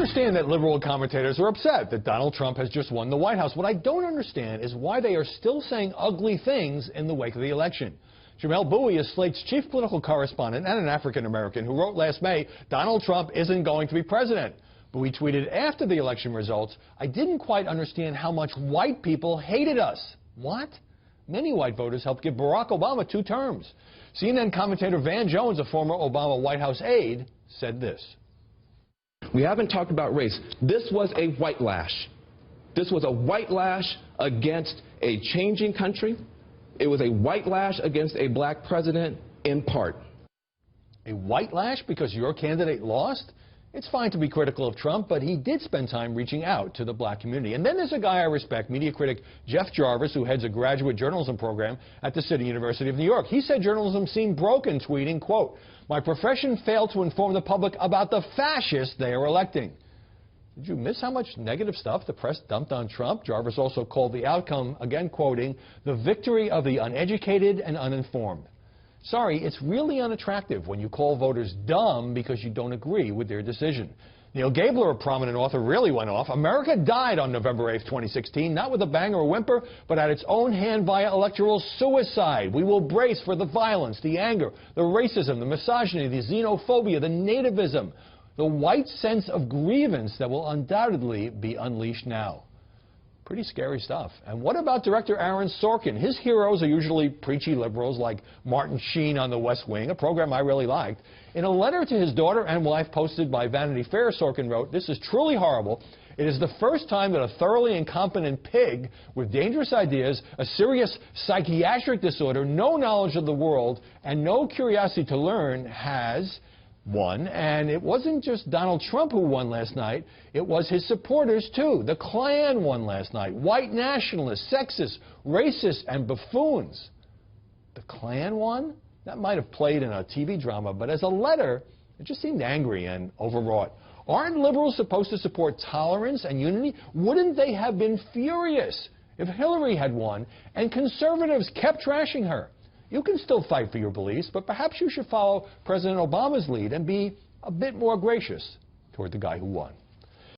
understand that liberal commentators are upset that Donald Trump has just won the White House. What I don't understand is why they are still saying ugly things in the wake of the election. Jamel Bowie is Slate's chief political correspondent and an African-American who wrote last May, Donald Trump isn't going to be president. Bowie tweeted after the election results, I didn't quite understand how much white people hated us. What? Many white voters helped give Barack Obama 2 terms. CNN commentator Van Jones, a former Obama White House aide, said this. We haven't talked about race. This was a white lash. This was a white lash against a changing country. It was a white lash against a black president in part. A white lash because your candidate lost? It's fine to be critical of Trump, but he did spend time reaching out to the black community. And then there's a guy I respect, media critic Jeff Jarvis, who heads a graduate journalism program at the City University of New York. He said journalism seemed broken, tweeting, quote, my profession failed to inform the public about the fascists they are electing. Did you miss how much negative stuff the press dumped on Trump? Jarvis also called the outcome, again quoting, the victory of the uneducated and uninformed. Sorry, it's really unattractive when you call voters dumb because you don't agree with their decision. Neil Gabler, a prominent author, really went off. America died on November 8, 2016, not with a bang or a whimper, but at its own hand via electoral suicide. We will brace for the violence, the anger, the racism, the misogyny, the xenophobia, the nativism, the white sense of grievance that will undoubtedly be unleashed now. Pretty scary stuff. And what about director Aaron Sorkin? His heroes are usually preachy liberals like Martin Sheen on The West Wing, a program I really liked. In a letter to his daughter and wife posted by Vanity Fair, Sorkin wrote, this is truly horrible. It is the first time that a thoroughly incompetent pig with dangerous ideas, a serious psychiatric disorder, no knowledge of the world, and no curiosity to learn has won. And it wasn't just Donald Trump who won last night. It was his supporters, too. The Klan won last night. White nationalists, sexists, racists, and buffoons. The Klan won? That might have played in a TV drama, but as a letter, it just seemed angry and overwrought. Aren't liberals supposed to support tolerance and unity? Wouldn't they have been furious if Hillary had won and conservatives kept trashing her? You can still fight for your beliefs, but perhaps you should follow President Obama's lead and be a bit more gracious toward the guy who won.